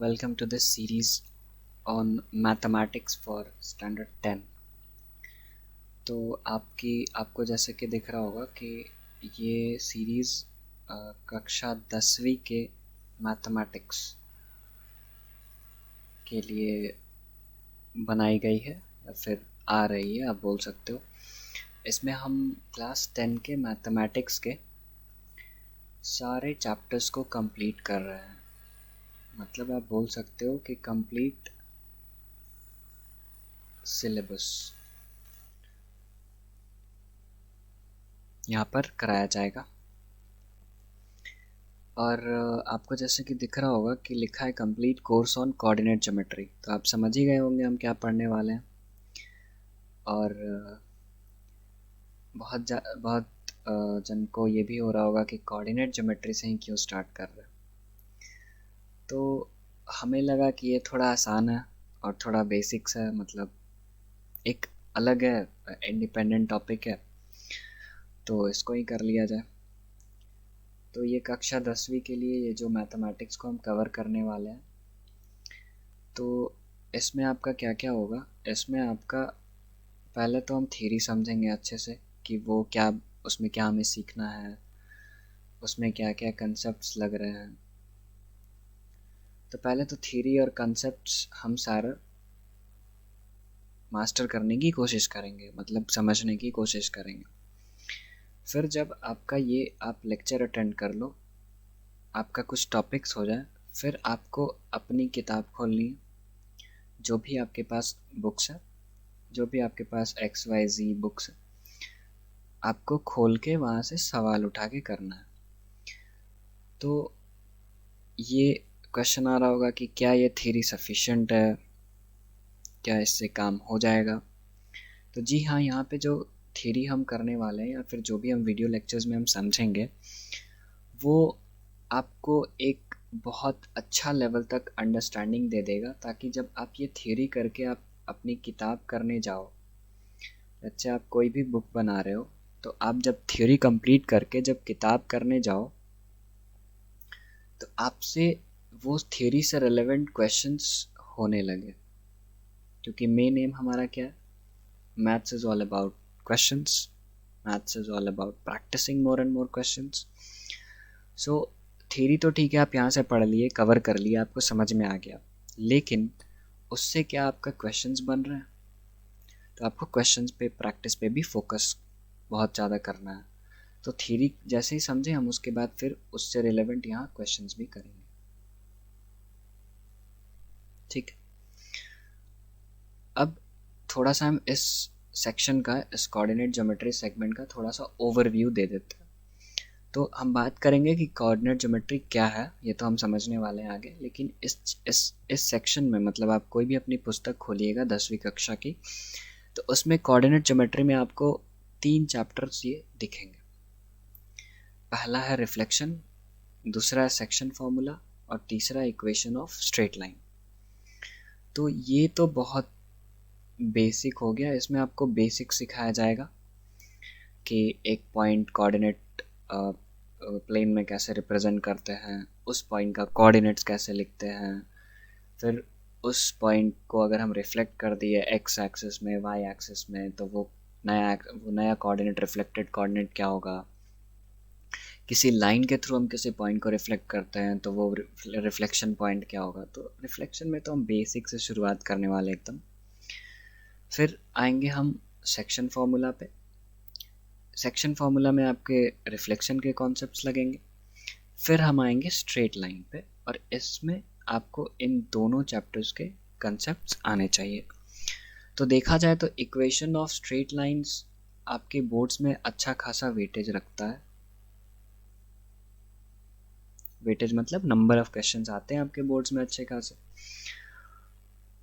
Welcome to this series on mathematics for standard 10। तो आपको जैसे कि दिख रहा होगा कि ये सीरीज़ कक्षा 10वीं के मैथमेटिक्स के लिए बनाई गई है या फिर आ रही है, आप बोल सकते हो। इसमें हम क्लास 10 के मैथमेटिक्स के सारे चैप्टर्स को कंप्लीट कर रहे हैं। मतलब आप बोल सकते हो कि कंप्लीट सिलेबस यहाँ पर कराया जाएगा। और आपको जैसे कि दिख रहा होगा कि लिखा है complete course on coordinate geometry, तो आप समझ ही गए होंगे हम क्या पढ़ने वाले हैं। और बहुत जन को ये भी हो रहा होगा कि कोऑर्डिनेट ज्योमेट्री से ही क्यों स्टार्ट कर रहे हैं। तो हमें लगा कि ये थोड़ा आसान है और थोड़ा बेसिक्स है, मतलब एक अलग है, इंडिपेंडेंट टॉपिक है, तो इसको ही कर लिया जाए। तो ये कक्षा 10वीं के लिए ये जो मैथमेटिक्स को हम कवर करने वाले हैं, तो इसमें आपका क्या क्या होगा। इसमें आपका पहले तो हम थ्योरी समझेंगे अच्छे से कि वो क्या, उसमें क्या हमें सीखना है, उसमें क्या क्या कंसेप्ट्स लग रहे हैं। तो पहले तो थ्योरी और कंसेप्ट्स हम सारा मास्टर करने की कोशिश करेंगे, मतलब समझने की कोशिश करेंगे। फिर जब आपका ये आप लेक्चर अटेंड कर लो, आपका कुछ टॉपिक्स हो जाए, फिर आपको अपनी किताब खोलनी है, जो भी आपके पास बुक्स है, जो भी आपके पास XYZ बुक्स है, आपको खोल के वहाँ से सवाल उठा के करना है। तो ये क्वेश्चन आ रहा होगा कि क्या ये थ्योरी सफिशिएंट है, क्या इससे काम हो जाएगा। तो जी हाँ, यहाँ पे जो थ्योरी हम करने वाले हैं या फिर जो भी हम वीडियो लेक्चर्स में हम समझेंगे, वो आपको एक बहुत अच्छा लेवल तक अंडरस्टैंडिंग दे देगा, ताकि जब आप ये थ्योरी करके आप अपनी किताब करने जाओ, जैसे आप कोई भी बुक बना रहे हो, तो आप जब थ्योरी कंप्लीट करके जब किताब करने जाओ, तो आपसे वो थ्योरी से रिलेवेंट क्वेश्चंस होने लगे। क्योंकि मेन एम हमारा क्या है, maths is all about questions, maths is all about practising more and more questions. So theory तो ठीक है, आप यहाँ से पढ़ लिए, कवर कर लिए, आपको समझ में आ गया, लेकिन उससे क्या आपका क्वेश्चंस बन रहे हैं। तो आपको क्वेश्चंस पे, प्रैक्टिस पे भी फोकस बहुत ज़्यादा करना है। तो थ्योरी जैसे ही समझे हम, उसके बाद फिर उससे रिलेवेंट यहाँ क्वेश्चंस भी करेंगे। ठीक है, अब थोड़ा सा हम इस सेक्शन का, इस कोऑर्डिनेट ज्योमेट्री सेगमेंट का थोड़ा सा ओवरव्यू दे देते हैं। तो हम बात करेंगे कि कोऑर्डिनेट ज्योमेट्री क्या है, ये तो हम समझने वाले हैं आगे, लेकिन इस सेक्शन में, मतलब आप कोई भी अपनी पुस्तक खोलिएगा 10वीं कक्षा की, तो उसमें कोऑर्डिनेट ज्योमेट्री में आपको 3 चैप्टर्स ये दिखेंगे। पहला है रिफ्लेक्शन, दूसरा है सेक्शन फॉर्मूला, और तीसरा इक्वेशन ऑफ स्ट्रेट लाइन। तो ये तो बहुत बेसिक हो गया, इसमें आपको बेसिक सिखाया जाएगा कि एक पॉइंट कोऑर्डिनेट प्लेन में कैसे रिप्रेजेंट करते हैं, उस पॉइंट का कोऑर्डिनेट्स कैसे लिखते हैं, फिर उस पॉइंट को अगर हम रिफ्लेक्ट कर दिए एक्स एक्सिस में, वाई एक्सिस में, तो वो नया कोऑर्डिनेट, रिफ्लेक्टेड कोऑर्डिनेट क्या होगा। किसी लाइन के थ्रू हम किसी पॉइंट को रिफ्लेक्ट करते हैं, तो वो रिफ्लेक्शन पॉइंट क्या होगा। तो रिफ्लेक्शन में तो हम बेसिक से शुरुआत करने वाले एकदम। फिर आएंगे हम सेक्शन फार्मूला पे। सेक्शन फार्मूला में आपके रिफ्लेक्शन के कॉन्सेप्ट्स लगेंगे। फिर हम आएंगे स्ट्रेट लाइन पे, और इसमें आपको इन दोनों चैप्टर्स के कंसेप्ट्स आने चाहिए। तो देखा जाए तो इक्वेशन ऑफ स्ट्रेट लाइंस आपके बोर्ड्स में अच्छा खासा वेटेज रखता है। वेटेज मतलब नंबर ऑफ क्वेश्चंस आते हैं आपके बोर्ड्स में अच्छे खासे।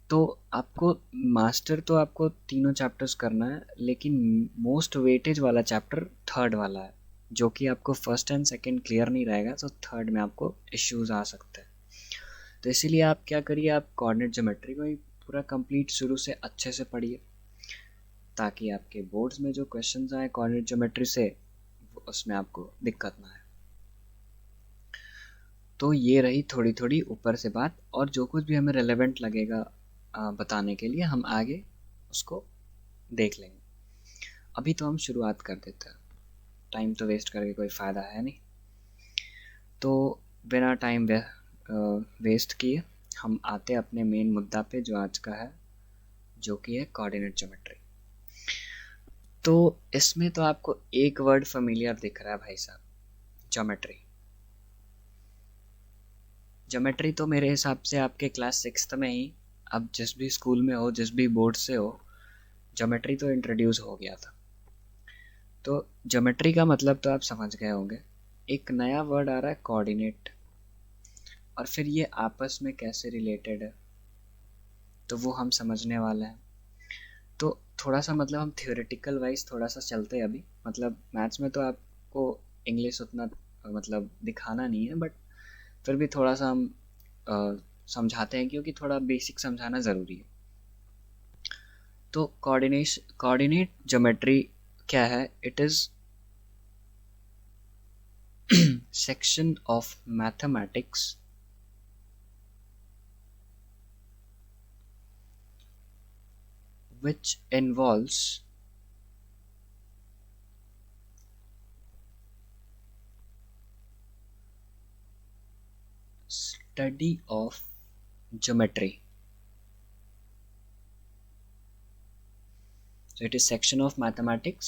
तो आपको मास्टर तो आपको तीनों चैप्टर्स करना है, लेकिन मोस्ट वेटेज वाला चैप्टर थर्ड वाला है, जो कि आपको फर्स्ट एंड सेकंड क्लियर नहीं रहेगा, तो थर्ड में आपको इश्यूज आ सकते हैं। तो इसीलिए आप क्या करिए, आप कोऑर्डिनेट ज्योमेट्री को ही पूरा कंप्लीट शुरू से अच्छे से पढ़िए, ताकि आपके बोर्ड्स में जो क्वेश्चंस आए कोऑर्डिनेट ज्योमेट्री से, उसमें आपको दिक्कत ना आए। तो ये रही थोड़ी थोड़ी ऊपर से बात, और जो कुछ भी हमें रेलेवेंट लगेगा बताने के लिए हम आगे उसको देख लेंगे। अभी तो हम शुरुआत कर देते हैं, टाइम तो वेस्ट करके कोई फ़ायदा है नहीं। तो बिना टाइम वेस्ट किए हम आते अपने मेन मुद्दा पे जो आज का है, जो कि है कोऑर्डिनेट ज्योमेट्री। तो इसमें तो आपको एक वर्ड फेमिलियर दिख रहा है भाई साहब, ज्योमेट्री। ज्योमेट्री तो मेरे हिसाब से आपके क्लास 6th में ही, अब जिस भी स्कूल में हो, जिस भी बोर्ड से हो, ज्योमेट्री तो इंट्रोड्यूस हो गया था। तो ज्योमेट्री का मतलब तो आप समझ गए होंगे। एक नया वर्ड आ रहा है कोऑर्डिनेट, और फिर ये आपस में कैसे रिलेटेड है तो वो हम समझने वाले हैं। तो थोड़ा सा मतलब हम थियोरेटिकल वाइज थोड़ा सा चलते हैं अभी। मतलब मैथ्स में तो आपको इंग्लिश उतना मतलब दिखाना नहीं है, बट फिर भी थोड़ा सा हम समझाते हैं, क्योंकि थोड़ा बेसिक समझाना ज़रूरी है। तो कोऑर्डिनेट ज्योमेट्री क्या है? It is section of mathematics which involves study of geometry. So it is section of mathematics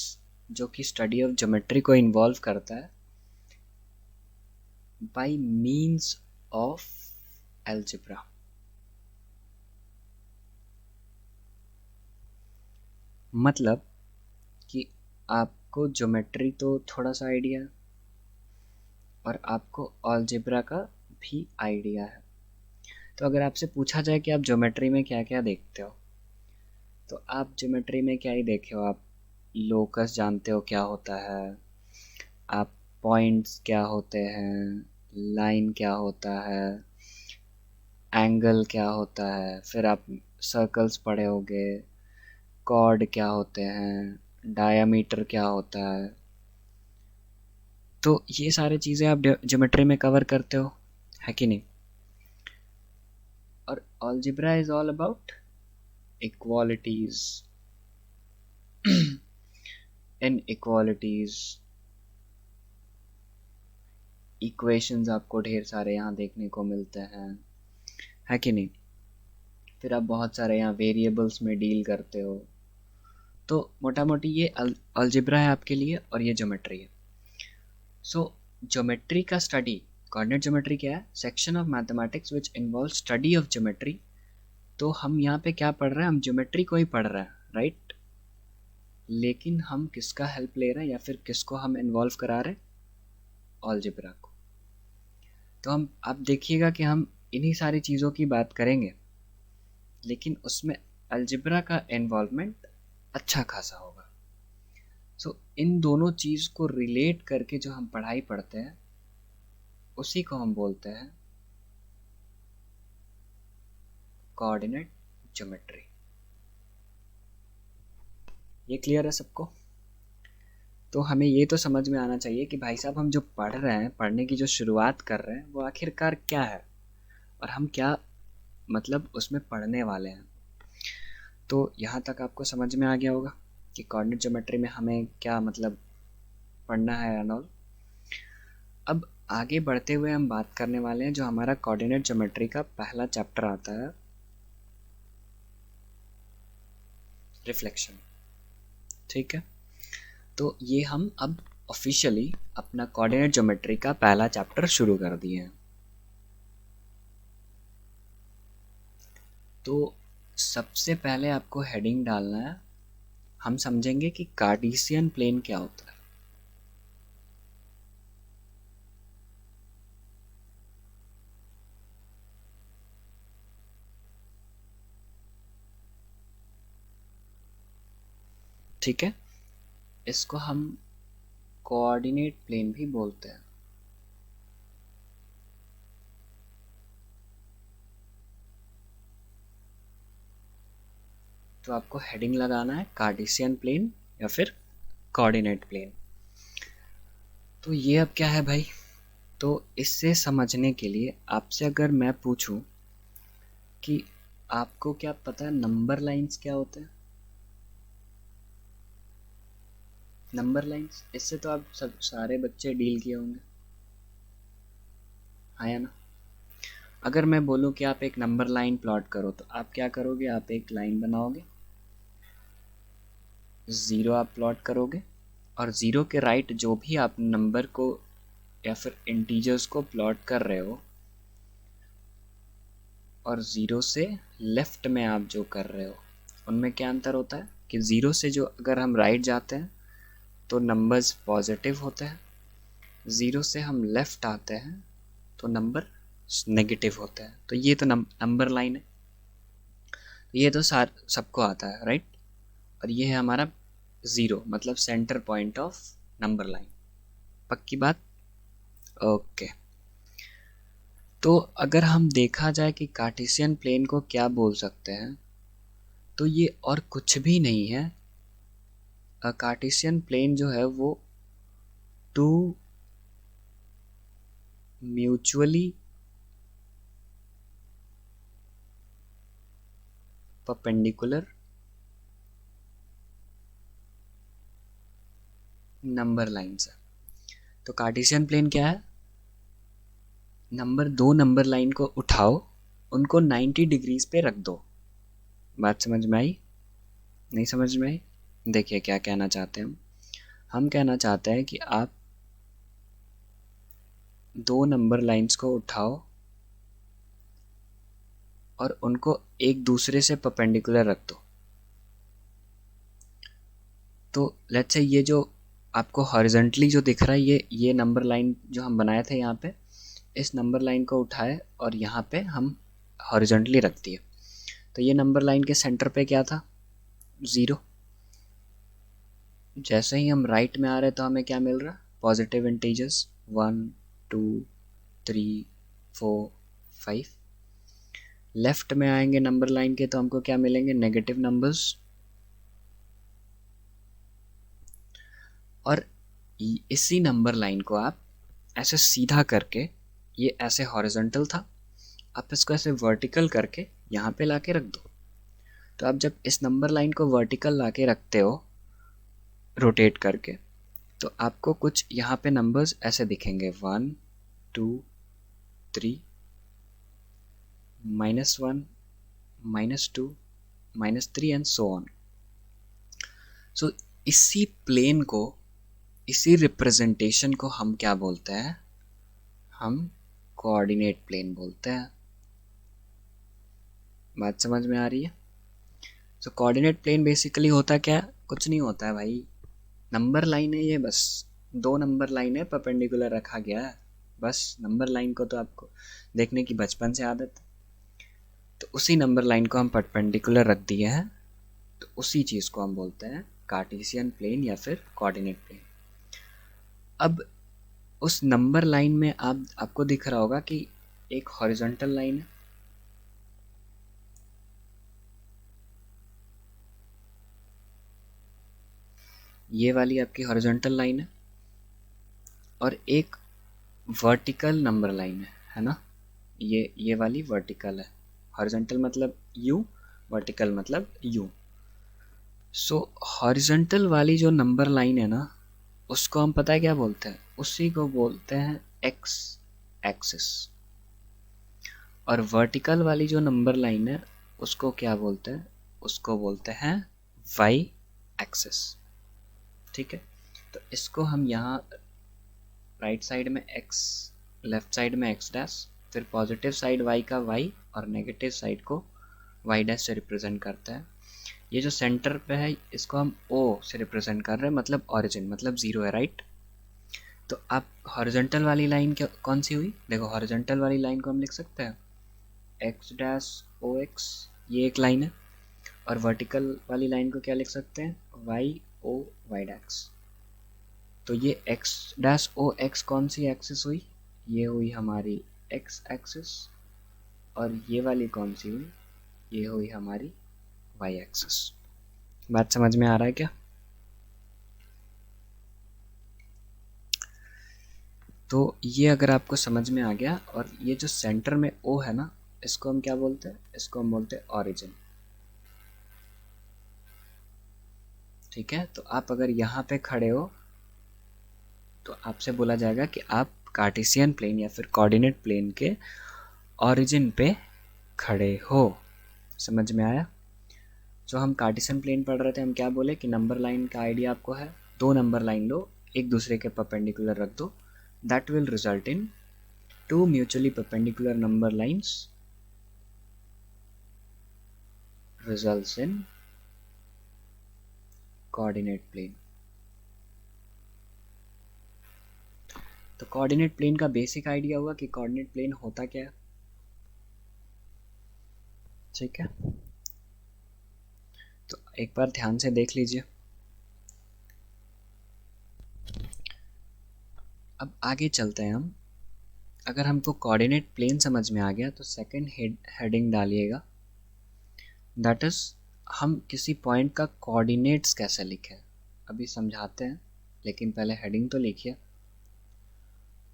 जो कि study of geometry को involve करता है by means of algebra. मतलब कि आपको ज्योमेट्री तो थोड़ा सा आइडिया है, और आपको अलजेब्रा का भी आइडिया है। तो अगर आपसे पूछा जाए कि आप ज्योमेट्री में क्या क्या देखते हो, तो आप ज्योमेट्री में क्या ही देखे हो? आप लोकस जानते हो क्या होता है, आप पॉइंट्स क्या होते हैं, लाइन क्या होता है, एंगल क्या होता है, फिर आप सर्कल्स पढ़े होगे, कॉर्ड क्या होते हैं, डायामीटर क्या होता है। तो ये सारी चीज़ें आप ज्योमेट्री में कवर करते हो, है कि नहीं? और algebra is all about equalities, inequalities, equations आपको ढेर सारे यहाँ देखने को मिलते हैं, है कि नहीं? फिर आप बहुत सारे यहाँ वेरिएबल्स में डील करते हो। तो मोटा मोटी ये अलजेब्रा है आपके लिए, और ये ज्योमेट्री है। सो ज्योमेट्री का स्टडी, कोऑर्डिनेट ज्योमेट्री क्या है? Section of mathematics which involve study of geometry. तो हम यहाँ पे क्या पढ़ रहे हैं? हम ज्योमेट्री को ही पढ़ रहे हैं, राइट? लेकिन हम किसका हेल्प ले रहे हैं, या फिर किसको हम इन्वॉल्व करा रहे हैं? अलजेब्रा को। तो हम आप देखिएगा कि हम इन्हीं सारी चीज़ों की बात करेंगे, लेकिन उसमें अलजेब्रा का इन्वॉल्वमेंट अच्छा खासा होगा। सो इन दोनों चीज़ को रिलेट करके जो हम पढ़ाई पढ़ते हैं, उसी को हम बोलते हैं कोऑर्डिनेट ज्योमेट्री। ये क्लियर है सबको? तो हमें ये तो समझ में आना चाहिए कि भाई साहब हम जो पढ़ रहे हैं, पढ़ने की जो शुरुआत कर रहे हैं, वो आखिरकार क्या है, और हम क्या मतलब उसमें पढ़ने वाले हैं। तो यहाँ तक आपको समझ में आ गया होगा कि कोऑर्डिनेट ज्योमेट्री में हमें क्या मतलब पढ़ना है एंड ऑल। अब आगे बढ़ते हुए हम बात करने वाले हैं जो हमारा कोऑर्डिनेट ज्योमेट्री का पहला चैप्टर आता है, रिफ्लेक्शन। ठीक है, तो ये हम अब ऑफिशियली अपना कोऑर्डिनेट ज्योमेट्री का पहला चैप्टर शुरू कर दिए हैं। तो सबसे पहले आपको हेडिंग डालना है, हम समझेंगे कि कार्टेशियन प्लेन क्या होता है। ठीक है, इसको हम कोऑर्डिनेट प्लेन भी बोलते हैं। तो आपको हेडिंग लगाना है कार्टेशियन प्लेन या फिर कोऑर्डिनेट प्लेन। तो ये अब क्या है भाई? तो इससे समझने के लिए आपसे अगर मैं पूछूं कि आपको क्या पता है नंबर लाइंस क्या होते हैं? नंबर लाइंस, इससे तो आप सब सारे बच्चे डील किए होंगे, हाँ या ना? अगर मैं बोलूं कि आप एक नंबर लाइन प्लॉट करो तो आप क्या करोगे? आप एक लाइन बनाओगे, ज़ीरो आप प्लॉट करोगे, और ज़ीरो के राइट जो भी आप नंबर को या फिर इंटीजर्स को प्लॉट कर रहे हो, और ज़ीरो से लेफ़्ट में आप जो कर रहे हो, उनमें क्या अंतर होता है कि ज़ीरो से जो अगर हम राइट जाते हैं तो नंबर्स पॉजिटिव होते हैं, ज़ीरो से हम लेफ़्ट आते हैं तो नंबर नेगेटिव होता है। तो ये तो नंबर लाइन है, ये तो सबको आता है, राइट? और ये है हमारा ज़ीरो, मतलब centre point of number line. पक्की बात? ओके। तो अगर हम देखा जाए कि कार्टेशियन प्लेन को क्या बोल सकते हैं, तो ये और कुछ भी नहीं है। कार्टेशियन प्लेन जो है वो two mutually perpendicular number lines है। तो कार्टेशियन प्लेन क्या है? दो नंबर लाइन को उठाओ, उनको 90 डिग्रीज पे रख दो। बात समझ में आई? नहीं समझ में आई? देखिए क्या कहना चाहते हैं हम कहना चाहते हैं कि आप दो नंबर लाइंस को उठाओ और उनको एक दूसरे से परपेंडिकुलर रख दो। तो लेट्स से ये जो आपको हॉरिजॉन्टली जो दिख रहा है, ये नंबर लाइन जो हम बनाए थे यहाँ पे, इस नंबर लाइन को उठाए और यहाँ पे हम हॉरिजॉन्टली रख दिए। तो ये नंबर लाइन के सेंटर पे क्या था? ज़ीरो। जैसे ही हम राइट में आ रहे तो हमें क्या मिल रहा? Positive integers 1 2 3 4 5। लेफ्ट में आएंगे नंबर लाइन के तो हमको क्या मिलेंगे? Negative numbers. और इसी नंबर लाइन को आप ऐसे सीधा करके, ये ऐसे हॉरिजॉन्टल था, आप इसको ऐसे वर्टिकल करके यहाँ पे लाके रख दो। तो आप जब इस नंबर लाइन को वर्टिकल लाके रखते हो रोटेट करके, तो आपको कुछ यहाँ पे नंबर्स ऐसे दिखेंगे 1 2 3 -1 -2 -3 एंड सो ऑन। सो इसी प्लेन को, इसी रिप्रेजेंटेशन को हम क्या बोलते हैं? हम कोऑर्डिनेट प्लेन बोलते हैं। बात समझ में आ रही है? सो कोऑर्डिनेट प्लेन बेसिकली होता क्या है? कुछ नहीं होता है भाई, नंबर लाइन है ये, बस दो नंबर लाइन है, परपेंडिकुलर रखा गया है। बस नंबर लाइन को तो आपको देखने की बचपन से आदत है, तो उसी नंबर लाइन को हम परपेंडिकुलर रख दिए हैं, तो उसी चीज़ को हम बोलते हैं कार्टेशियन प्लेन या फिर कोऑर्डिनेट प्लेन। अब उस नंबर लाइन में आपको दिख रहा होगा कि एक हॉरिजॉन्टल लाइन है, ये वाली आपकी हॉरिजॉन्टल लाइन है, और एक वर्टिकल नंबर लाइन है ना? ये वाली वर्टिकल है। हॉरिजॉन्टल मतलब यू, वर्टिकल मतलब यू। सो हॉरिजॉन्टल वाली जो नंबर लाइन है ना, उसको हम पता है क्या बोलते हैं? उसी को बोलते हैं एक्स एक्सिस। और वर्टिकल वाली जो नंबर लाइन है उसको क्या बोलते हैं? उसको बोलते हैं वाई एक्सिस। ठीक है, तो इसको हम यहाँ राइट साइड में एक्स, लेफ्ट साइड में एक्स डैश, फिर पॉजिटिव साइड वाई का वाई और नेगेटिव साइड को वाई डैश से रिप्रेजेंट करता है। ये जो सेंटर पे है इसको हम ओ से रिप्रेजेंट कर रहे हैं, मतलब ऑरिजिन, मतलब ज़ीरो है, राइट? तो आप हॉरिजॉन्टल वाली लाइन क्या कौन सी हुई? देखो हॉरिजॉन्टल वाली लाइन को हम लिख सकते हैं एक्स डैश ओ एक्स, ये एक लाइन है। और वर्टिकल वाली लाइन को क्या लिख सकते हैं? Y o y dash. तो ये एक्स डैश ओ एक्स कौन सी एक्सिस हुई? ये हुई हमारी एक्स एक्सिस। और ये वाली कौन सी हुई? ये हुई हमारी वाई एक्सिस। बात समझ में आ रहा है क्या? तो ये अगर आपको समझ में आ गया, और ये जो सेंटर में ओ है ना, इसको हम क्या बोलते हैं? इसको हम बोलते हैं ऑरिजिन। ठीक है, तो आप अगर यहाँ पे खड़े हो तो आपसे बोला जाएगा कि आप कार्टेशियन प्लेन या फिर कोऑर्डिनेट प्लेन के ऑरिजिन पे खड़े हो। समझ में आया? जो हम कार्टेशियन प्लेन पढ़ रहे थे, हम क्या बोले कि नंबर लाइन का आइडिया आपको है, दो नंबर लाइन लो, एक दूसरे के परपेंडिकुलर रख दो, that will result in two mutually perpendicular number lines results in coordinate plane। तो कोऑर्डिनेट प्लेन का बेसिक आइडिया हुआ कि कोऑर्डिनेट प्लेन होता क्या है। ठीक है, तो एक बार ध्यान से देख लीजिए। अब आगे चलते हैं हम। अगर हमको कोऑर्डिनेट प्लेन समझ में आ गया तो सेकंड हेडिंग डालिएगा, दैट इज हम किसी पॉइंट का कोऑर्डिनेट्स कैसे लिखें। अभी समझाते हैं, लेकिन पहले हेडिंग तो लिखिए,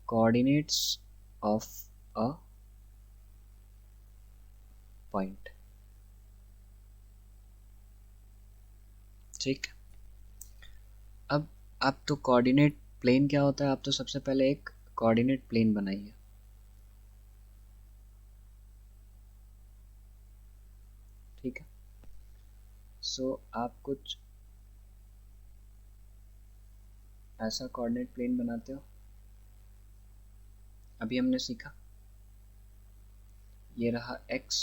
कोऑर्डिनेट्स ऑफ अ पॉइंट। ठीक, अब आप तो कोऑर्डिनेट प्लेन क्या होता है, आप तो सबसे पहले एक कोऑर्डिनेट प्लेन बनाइए। ठीक है, सो आप कुछ ऐसा कोऑर्डिनेट प्लेन बनाते हो। अभी हमने सीखा, ये रहा x,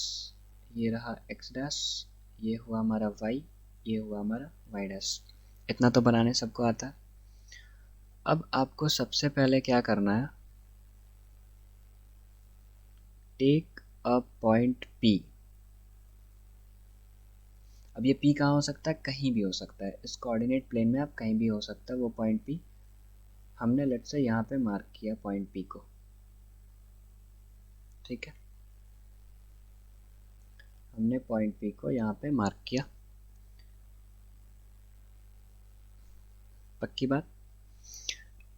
ये रहा x डैश, ये हुआ हमारा y, ये हुआ हमारा y डैश। इतना तो बनाने सबको आता है। अब आपको सबसे पहले क्या करना है, टेक अ पॉइंट P। अब ये P कहाँ हो सकता है? कहीं भी हो सकता है, इस कोऑर्डिनेट प्लेन में आप कहीं भी हो सकता है वो पॉइंट P। हमने लेट्स से यहाँ पे मार्क किया पॉइंट P को। ठीक है, हमने पॉइंट P को यहाँ पे मार्क किया, पक्की बात।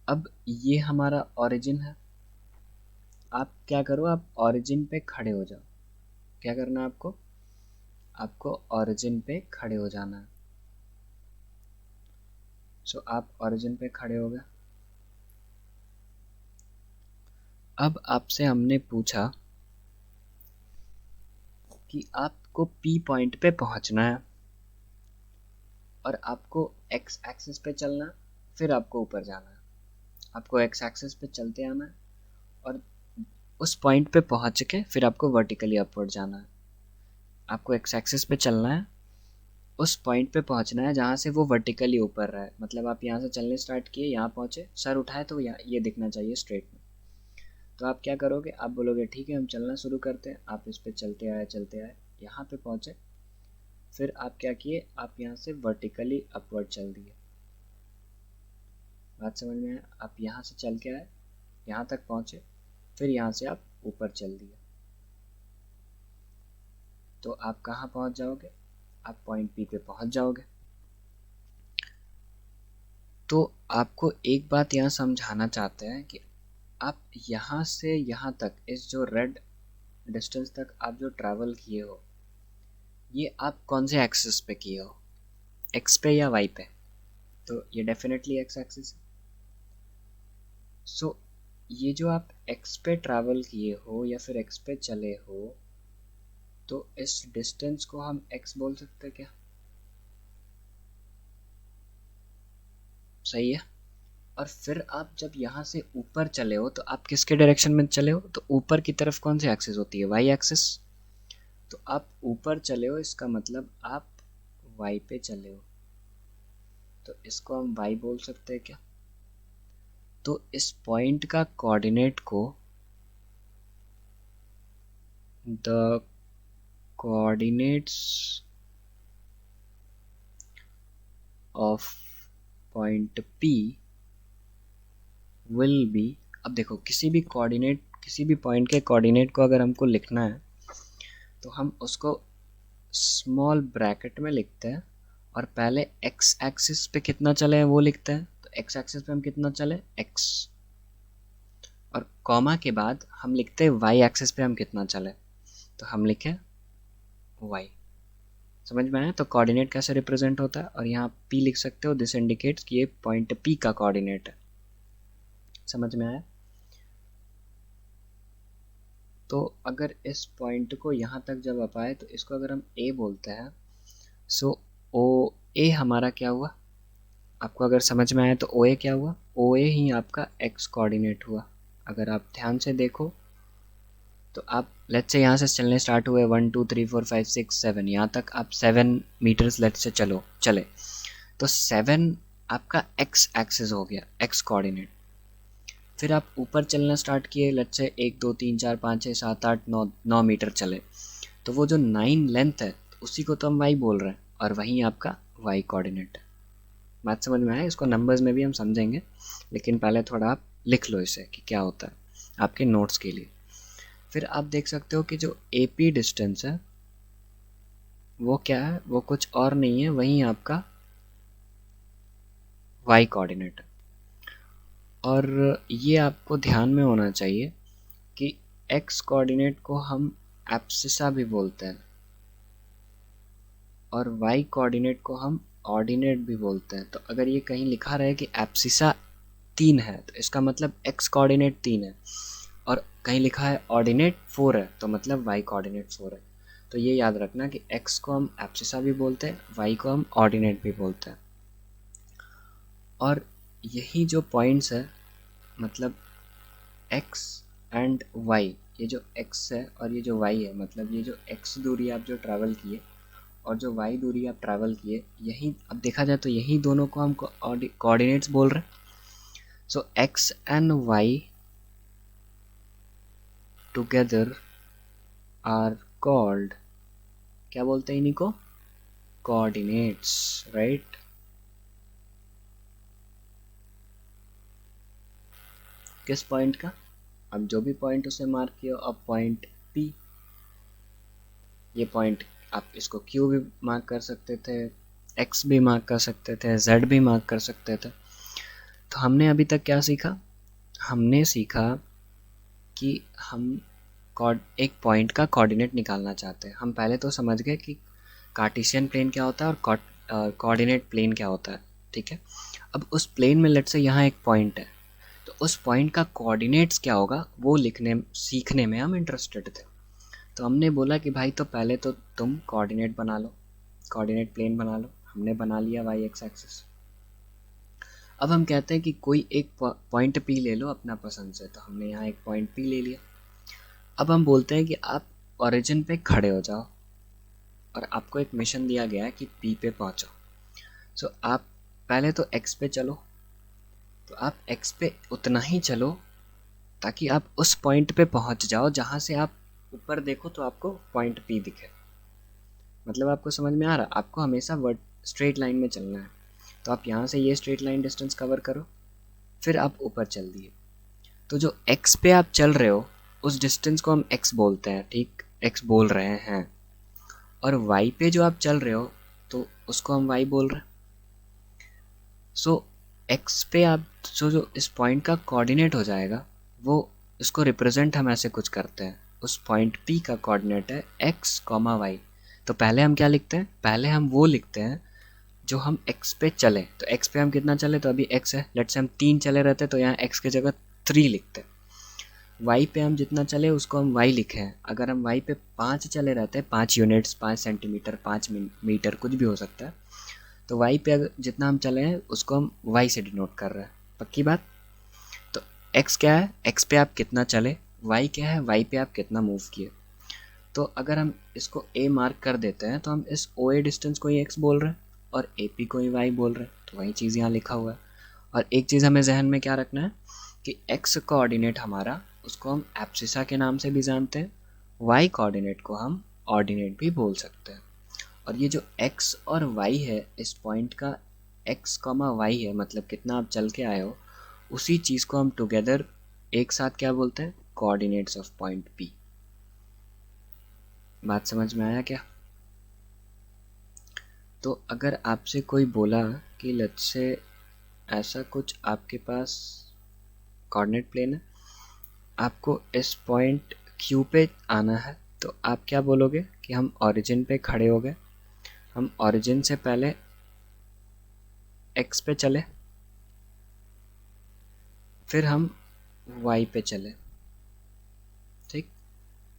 अब ये हमारा ओरिजिन है। आप क्या करो, आप ओरिजिन पे खड़े हो जाओ। क्या करना है आपको? आपको ओरिजिन पे खड़े हो जाना है। सो आप ओरिजिन पे खड़े हो गए। अब आपसे हमने पूछा कि आपको P पॉइंट पे पहुंचना है और आपको x एक्सिस पे चलना है, फिर आपको ऊपर जाना है। आपको x एक्सिस पे चलते आना है और उस पॉइंट पे पहुंच के फिर आपको वर्टिकली अपवर्ड जाना है। आपको x एक्सिस पे चलना है, उस पॉइंट पे पहुंचना है जहाँ से वो वर्टिकली ऊपर रहा है। मतलब आप यहाँ से चलने स्टार्ट किए, यहाँ पहुँचे, सर उठाए तो यहाँ ये दिखना चाहिए स्ट्रेट में। तो आप क्या करोगे, आप बोलोगे ठीक है हम चलना शुरू करते हैं। आप इस पे चलते आए, यहाँ पे पहुँचे, फिर आप क्या किए, आप यहाँ से वर्टिकली अपवर्ड चल दिए। बात समझ में आया? आप यहाँ से चल के आए, यहाँ तक पहुँचे, फिर यहाँ से आप ऊपर चल दिए, तो आप कहाँ पहुँच जाओगे? आप पॉइंट P पे पहुँच जाओगे। तो आपको एक बात यहाँ समझाना चाहते हैं कि आप यहाँ से यहाँ तक, इस जो रेड डिस्टेंस तक आप जो ट्रैवल किए हो, ये आप कौन से एक्सिस पे किए हो, एक्स पे या वाई पे? तो ये डेफिनेटली एक्स एक्सिस है। सो ये जो आप एक्स पे ट्रैवल किए हो या फिर एक्स पे चले हो, तो इस डिस्टेंस को हम एक्स बोल सकते हैं क्या? सही है। और फिर आप जब यहाँ से ऊपर चले हो तो आप किसके डायरेक्शन में चले हो? तो ऊपर की तरफ कौन सी एक्सिस होती है? Y axis. तो आप ऊपर चले हो, इसका मतलब आप वाई पे चले हो, तो इसको हम वाई बोल सकते हैं क्या? तो इस पॉइंट का कोऑर्डिनेट को, the coordinates of point P will be. अब देखो, किसी भी कोऑर्डिनेट, किसी भी पॉइंट के कोऑर्डिनेट को अगर हमको लिखना है तो हम उसको स्मॉल ब्रैकेट में लिखते हैं और पहले x एक्सिस पे कितना चले हैं वो लिखते हैं। तो x एक्सिस पे हम कितना चले, x, और कॉमा के बाद हम लिखते हैं वाई एक्सिस पे हम कितना चले, तो हम लिखे वाई। समझ में आया? तो कोऑर्डिनेट कैसे रिप्रेजेंट होता है, और यहाँ पी लिख सकते हो, दिस इंडिकेट्स कि ये पॉइंट पी का कोऑर्डिनेट है। समझ में आया? तो अगर इस पॉइंट को यहाँ तक जब आप आए तो इसको अगर हम ए बोलते हैं, सो ओ ए हमारा क्या हुआ, आपको अगर समझ में आया तो ओ ए क्या हुआ, ओ ए ही आपका एक्स कोऑर्डिनेट हुआ। अगर आप ध्यान से देखो तो आप लेट्स से यहाँ से चलने स्टार्ट हुए 1 2 3 4 5 6 7, यहाँ तक आप 7 मीटर्स लेट्स से चले, तो 7 आपका एक्स एक्सिस हो गया, एक्स कोऑर्डिनेट। फिर आप ऊपर चलना स्टार्ट किए, लेट्स से 1 2 3 4 5 6 7 8 9 मीटर चले, तो वो जो 9 लेंथ है उसी को तो हम वाई बोल रहे हैं, और वहीं आपका वाई कोऑर्डिनेट है। बात समझ में आया? इसको नंबर्स में भी हम समझेंगे, लेकिन पहले थोड़ा आप लिख लो इसे कि क्या होता है आपके नोट्स के लिए। फिर आप देख सकते हो कि जो ए पी डिस्टेंस है वो क्या है, वो कुछ और नहीं है, वहीं आपका वाई कोऑर्डिनेट है। और ये आपको ध्यान में होना चाहिए कि एक्स कोऑर्डिनेट को हम एब्सिसा भी बोलते हैं, और वाई कोऑर्डिनेट को हम ऑर्डिनेट भी बोलते हैं। तो अगर ये कहीं लिखा रहे कि एब्सिसा 3 है तो इसका मतलब एक्स कोऑर्डिनेट 3 है, और कहीं लिखा है ऑर्डिनेट 4 है तो मतलब वाई कोऑर्डिनेट 4 है। तो ये याद रखना कि एक्स को हम एब्सिसा भी बोलते हैं, वाई को हम ऑर्डिनेट भी बोलते हैं। और यही जो पॉइंट्स है, मतलब एक्स एंड वाई, ये जो एक्स है और ये जो वाई है, मतलब ये जो एक्स दूरी आप जो ट्रैवल किए और जो वाई दूरी आप ट्रैवल किए, यही अब देखा जाए तो यही दोनों को हम कोऑर्डिनेट्स बोल रहे हैं। So X and Y together are called, क्या बोलते हैं इन्हीं को, कोऑर्डिनेट्स, राइट। किस पॉइंट का, अब जो भी पॉइंट उसे मार्क किया, अब पॉइंट पी, ये पॉइंट आप इसको क्यू भी मार्क कर सकते थे, एक्स भी मार्क कर सकते थे, जेड भी मार्क कर सकते थे। तो हमने अभी तक क्या सीखा, हमने सीखा कि हम एक पॉइंट का कोऑर्डिनेट निकालना चाहते हैं। हम पहले तो समझ गए कि कार्टेशियन प्लेन क्या होता है और कोऑर्डिनेट प्लेन क्या होता है, ठीक है। अब उस प्लेन में लेट्स से यहाँ एक पॉइंट है, तो उस पॉइंट का कोऑर्डिनेट्स क्या होगा वो सीखने में हम इंटरेस्टेड थे। तो हमने बोला कि भाई तो पहले तो तुम कोऑर्डिनेट बना लो, कोऑर्डिनेट प्लेन बना लो। हमने बना लिया वाई एक्स एक्सिस। अब हम कहते हैं कि कोई एक पॉइंट पी ले लो अपना पसंद से, तो हमने यहाँ एक पॉइंट पी ले लिया। अब हम बोलते हैं कि आप ओरिजिन पे खड़े हो जाओ और आपको एक मिशन दिया गया है कि पी पे पहुँचो। सो आप पहले तो एक्स पे चलो, तो आप एक्स पे उतना ही चलो ताकि आप उस पॉइंट पे पहुँच जाओ जहाँ से आप ऊपर देखो तो आपको पॉइंट पी दिखे। मतलब आपको समझ में आ रहा, आपको हमेशा स्ट्रेट लाइन में चलना है। तो आप यहाँ से ये स्ट्रेट लाइन डिस्टेंस कवर करो, फिर आप ऊपर चल दिए। तो जो एक्स पे आप चल रहे हो उस डिस्टेंस को हम एक्स बोलते हैं, ठीक, एक्स बोल रहे हैं। और वाई पे जो आप चल रहे हो तो उसको हम वाई बोल रहे हैं। सो एक्स पे आप जो इस पॉइंट का कोऑर्डिनेट हो जाएगा वो, इसको रिप्रेजेंट हम ऐसे कुछ करते हैं। उस पॉइंट पी का कोऑर्डिनेट है एक्स कॉमा वाई। तो पहले हम क्या लिखते हैं, पहले हम वो लिखते हैं जो हम एक्स पे चले। तो एक्स पे हम कितना चले, तो अभी एक्स है, लेट्स से हम 3 चले रहते तो यहाँ एक्स की जगह 3 लिखते हैं। वाई पे हम जितना चले उसको हम वाई लिखे हैं। अगर हम वाई पे 5 चले रहते हैं, 5 यूनिट्स, 5 सेंटीमीटर, 5 मीटर, कुछ भी हो सकता है, तो वाई पे अगर जितना हम चले हैं उसको हम वाई से डिनोट कर रहे हैं। पक्की बात। तो एक्स क्या है, एक्स पे आप कितना चले, वाई क्या है, वाई पे आप कितना मूव किए। तो अगर हम इसको ए मार्क कर देते हैं तो हम इस ओ ए डिस्टेंस को ही एक्स बोल रहे हैं और ए पी को ही वाई बोल रहे हैं, तो वही चीज़ यहाँ लिखा हुआ है। और एक चीज़ हमें जहन में क्या रखना है कि एक्स कोऑर्डिनेट हमारा, उसको हम एब्सिसा के नाम से भी जानते हैं, वाई कोऑर्डिनेट को हम ऑर्डिनेट भी बोल सकते हैं। और ये जो x और y है, इस पॉइंट का x कॉमा y है, मतलब कितना आप चल के आए हो, उसी चीज़ को हम टुगेदर एक साथ क्या बोलते हैं, कोऑर्डिनेट्स ऑफ पॉइंट P। बात समझ में आया क्या? तो अगर आपसे कोई बोला कि लेट्स से ऐसा कुछ आपके पास कोऑर्डिनेट प्लेन है आपको इस पॉइंट Q पे आना है, तो आप क्या बोलोगे कि हम ओरिजिन पे खड़े हो गए, हम ओरिजिन से पहले X पे चले, फिर हम Y पे चले। ठीक,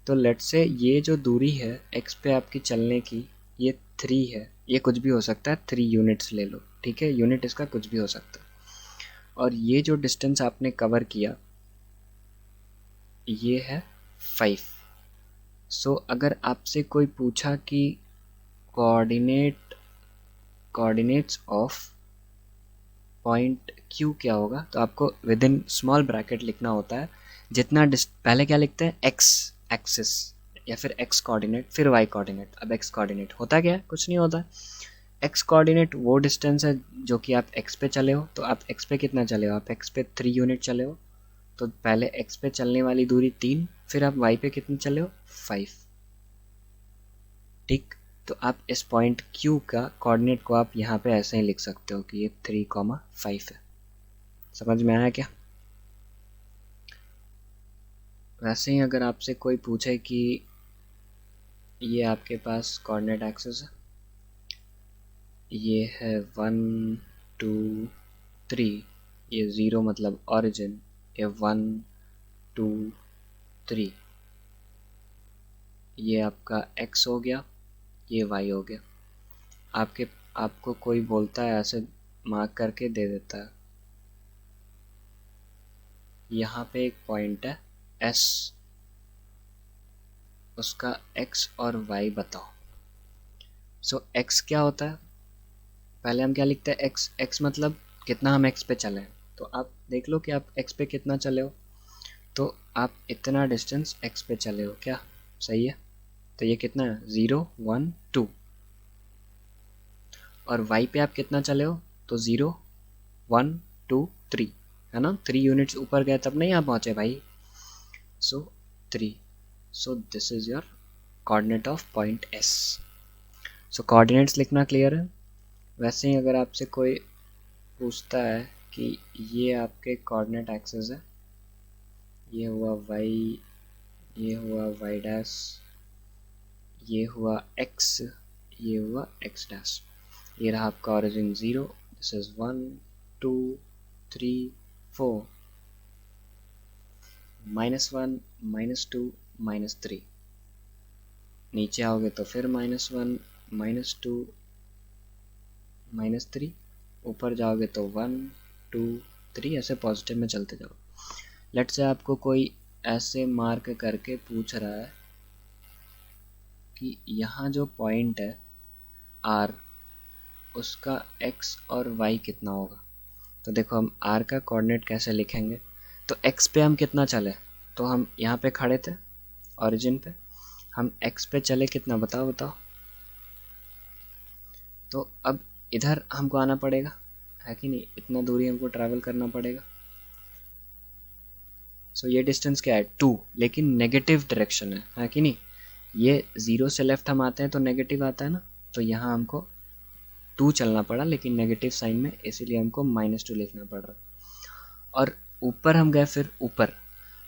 तो लेट से ये जो दूरी है X पे आपकी चलने की, ये 3 है। ये कुछ भी हो सकता है, 3 यूनिट्स ले लो, ठीक है, यूनिट इसका कुछ भी हो सकता है। और ये जो डिस्टेंस आपने कवर किया ये है 5। सो अगर आपसे कोई पूछा कि कोऑर्डिनेट्स ऑफ पॉइंट Q क्या होगा, तो आपको विद इन स्मॉल ब्रैकेट लिखना होता है जितना पहले क्या लिखते हैं, x एक्सिस या फिर x कोऑर्डिनेट, फिर y कोऑर्डिनेट। अब x कोऑर्डिनेट होता क्या है, कुछ नहीं होता। x कोऑर्डिनेट वो डिस्टेंस है जो कि आप x पे चले हो, तो आप x पे कितना चले हो, आप x पे 3 यूनिट चले हो, तो पहले x पे चलने वाली दूरी 3, फिर आप y पे कितने चले हो, 5। ठीक, तो आप इस पॉइंट Q का कोऑर्डिनेट को आप यहाँ पे ऐसे ही लिख सकते हो कि ये 3,5 है। समझ में आया क्या? वैसे ही अगर आपसे कोई पूछे कि ये आपके पास कोऑर्डिनेट एक्सिस है, ये है 1 2 3, ये 0 मतलब ओरिजिन, ये 1 2 3, ये आपका x हो गया, ये y हो गया। आपको कोई बोलता है ऐसे मार्क करके दे देता है, यहाँ पे एक पॉइंट है S, उसका x और y बताओ। सो x क्या होता है, पहले हम क्या लिखते हैं, x मतलब कितना हम x पे चले हैं। तो आप देख लो कि आप x पे कितना चले हो, तो आप इतना डिस्टेंस x पे चले हो, क्या सही है? तो ये कितना है, 0 1 2। और y पे आप कितना चले हो, तो 0 1 2 3, है ना, 3 यूनिट्स ऊपर गए तब नहीं आप पहुँचे भाई। सो 3, so this is your coordinate of point S। So coordinates लिखना क्लियर है। वैसे ही अगर आपसे कोई पूछता है कि ये आपके कोऑर्डिनेट एक्सिस है, ये हुआ y, ये हुआ y डैश, ये हुआ x, ये हुआ x डैश, ये रहा आपका ओरिजिन 0, दिस इज 1 2 3 4, -1 -2 -3, नीचे आओगे तो फिर -1 -2 -3, ऊपर जाओगे तो 1 2 3, ऐसे पॉजिटिव में चलते जाओ। लेट से आपको कोई ऐसे मार्क करके पूछ रहा है कि यहाँ जो पॉइंट है R, उसका x और y कितना होगा। तो देखो हम R का कोऑर्डिनेट कैसे लिखेंगे, तो x पे हम कितना चले, तो हम यहाँ पे खड़े थे ओरिजिन पे, हम x पे चले कितना, बताओ बताओ। तो अब इधर हमको आना पड़ेगा, है कि नहीं, इतना दूरी हमको ट्रैवल करना पड़ेगा। सो ये डिस्टेंस क्या है, 2, लेकिन नेगेटिव डायरेक्शन है कि नहीं। ये 0 से लेफ्ट हम आते हैं तो नेगेटिव आता है ना, तो यहाँ हमको 2 चलना पड़ा लेकिन नेगेटिव साइन में, इसीलिए हमको -2 लिखना पड़ रहा। और ऊपर हम गए, फिर ऊपर,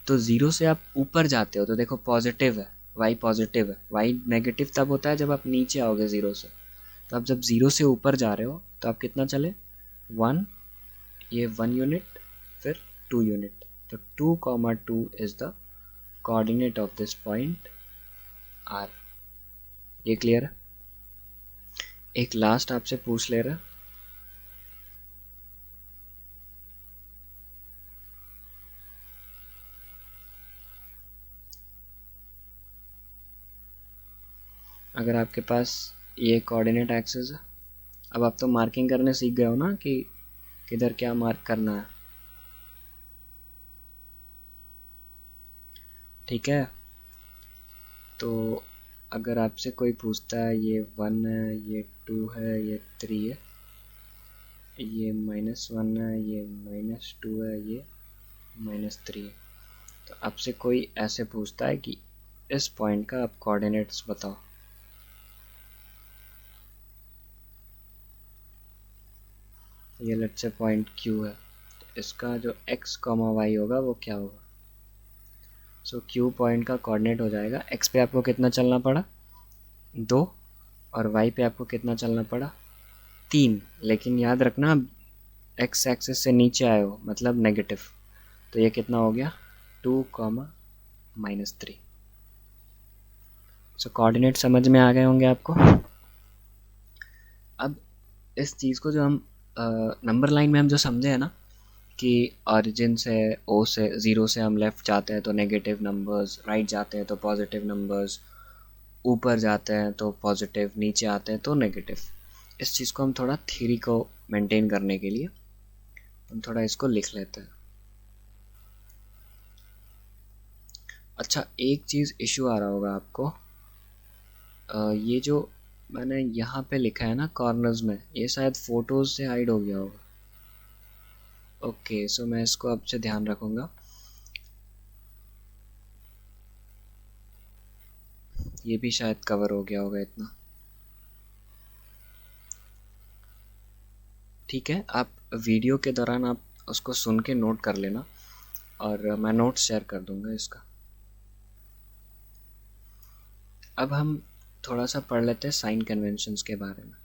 तो 0 से आप ऊपर जाते हो तो देखो पॉजिटिव है, y पॉजिटिव है, y नेगेटिव तब होता है जब आप नीचे आओगे 0 से। तो आप जब 0 से ऊपर जा रहे हो तो आप कितना चले, 1, ये 1 यूनिट, फिर 2 यूनिट, तो 2,2 is the coordinate of this point R। ये क्लियर है? एक लास्ट आपसे पूछ ले रहा, अगर आपके पास ये कोऑर्डिनेट एक्सिस है, अब आप तो मार्किंग करने सीख गए हो ना कि किधर क्या मार्क करना है, ठीक है। तो अगर आपसे कोई पूछता है ये 1 है, ये 2 है, ये 3 है, ये -1 है, ये -2 है, ये -3 है, तो आपसे कोई ऐसे पूछता है कि इस पॉइंट का आप कोऑर्डिनेट्स बताओ, ये लेट्स से पॉइंट Q है, तो इसका जो x, y होगा वो क्या होगा, सो क्यू पॉइंट का कोऑर्डिनेट हो जाएगा, एक्स पे आपको कितना चलना पड़ा 2, और वाई पे आपको कितना चलना पड़ा 3। लेकिन याद रखना एक्स एक्सिस से नीचे आए हो मतलब नेगेटिव, तो ये कितना हो गया 2, -3। सो कोऑर्डिनेट समझ में आ गए होंगे आपको। अब इस चीज़ को जो हम नंबर लाइन में हम जो समझे हैं ना कि ऑरिजिन से ओ से 0 से हम लेफ़्ट जाते हैं तो नेगेटिव नंबर्स, राइट जाते हैं तो पॉजिटिव नंबर्स, ऊपर जाते हैं तो पॉजिटिव, नीचे आते हैं तो नेगेटिव। इस चीज़ को हम थोड़ा थ्योरी को मेंटेन करने के लिए हम थोड़ा इसको लिख लेते हैं। अच्छा, एक चीज़ इशू आ रहा होगा आपको, ये जो मैंने यहाँ पे लिखा है ना कॉर्नर्स में, ये शायद फ़ोटोज़ से हाइड हो गया होगा। ओके, सो मैं इसको अब से ध्यान रखूँगा। ये भी शायद कवर हो गया होगा इतना। ठीक है, आप वीडियो के दौरान आप उसको सुन के नोट कर लेना और मैं नोट्स शेयर कर दूंगा इसका। अब हम थोड़ा सा पढ़ लेते हैं साइन कन्वेंशंस के बारे में।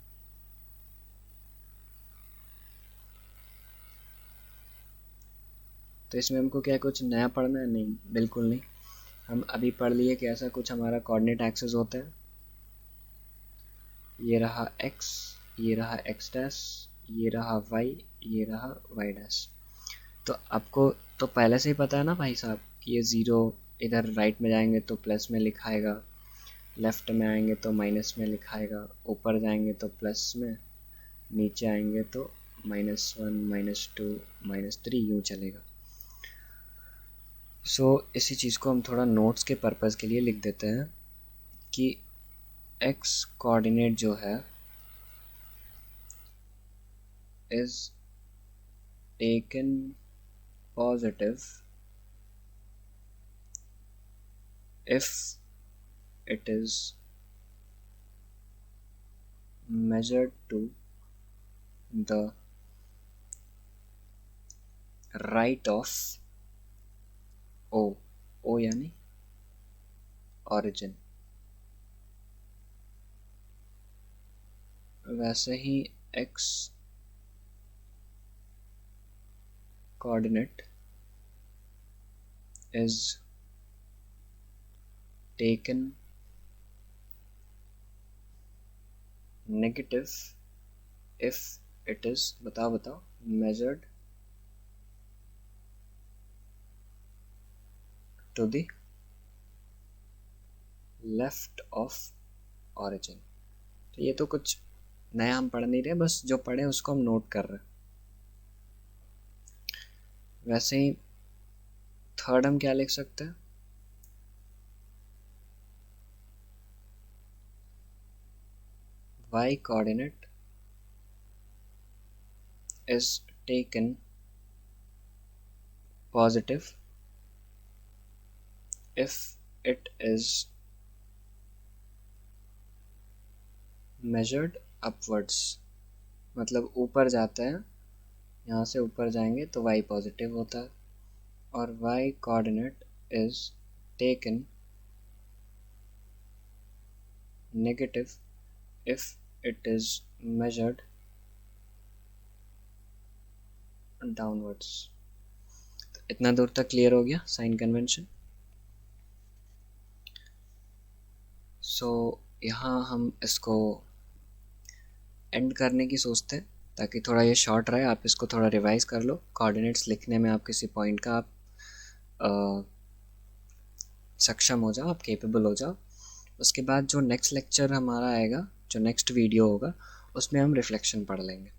तो इसमें हमको क्या कुछ नया पढ़ना है? नहीं, बिल्कुल नहीं। हम अभी पढ़ लिए कि ऐसा कुछ हमारा कोऑर्डिनेट एक्सिस होता है। ये रहा x, ये रहा x डैश, ये रहा y, ये रहा y डैश। तो आपको तो पहले से ही पता है ना भाई साहब कि ये 0 इधर राइट में जाएंगे तो प्लस में लिखाएगा, लेफ्ट में आएंगे तो माइनस में लिखाएगा, ऊपर जाएंगे तो प्लस में, नीचे आएंगे तो -1, -2, -3 यूँ चलेगा। सो इसी चीज़ को हम थोड़ा नोट्स के पर्पज़ के लिए लिख देते हैं कि x कोऑर्डिनेट जो है is taken positive if it is measured to the right of O यानी origin। वैसे ही x coordinate is taken negative if it is बताओ measured to the left of origin। तो ये तो कुछ नया हम पढ़ नहीं रहे, बस जो पढ़े उसको हम नोट कर रहे हैं। वैसे ही थर्ड हम क्या लिख सकते हैं? y coordinate is taken positive if it is measured upwards। मतलब ऊपर जाता है, यहाँ से ऊपर जाएंगे तो y पॉजिटिव होता है, और y coordinate is taken negative if it is measured downwards। तो इतना दूर तक क्लियर हो गया साइन कन्वेंशन। सो यहाँ हम इसको एंड करने की सोचते हैं ताकि थोड़ा ये शॉर्ट रहे, आप इसको थोड़ा रिवाइज कर लो। कोऑर्डिनेट्स लिखने में आप किसी पॉइंट का आप सक्षम हो जाओ, आप केपेबल हो जाओ। उसके बाद जो नेक्स्ट लेक्चर हमारा आएगा, जो नेक्स्ट वीडियो होगा, उसमें हम रिफ्लेक्शन पढ़ लेंगे।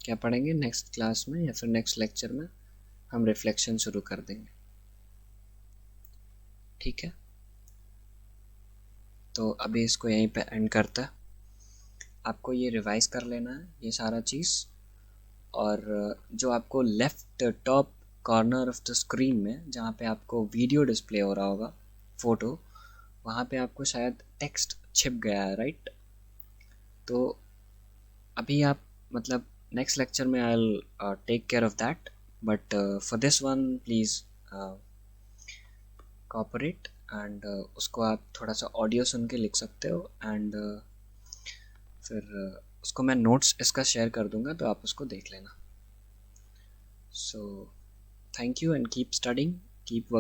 क्या पढ़ेंगे नेक्स्ट क्लास में या फिर नेक्स्ट लेक्चर में? हम रिफ्लेक्शन शुरू कर देंगे। ठीक है, तो अभी इसको यहीं पे एंड करता है। आपको ये रिवाइज कर लेना है ये सारा चीज़, और जो आपको left top corner of the screen में जहाँ पे आपको वीडियो डिस्प्ले हो रहा होगा, फ़ोटो, वहाँ पे आपको शायद टेक्स्ट छिप गया है, राइट? तो अभी आप मतलब नेक्स्ट लेक्चर में I will take care of that, but for this one please cooperate and उसको आप थोड़ा सा ऑडियो सुन के लिख सकते हो एंड फिर उसको मैं नोट्स इसका शेयर कर दूंगा तो आप उसको देख लेना. So thank you and keep studying, keep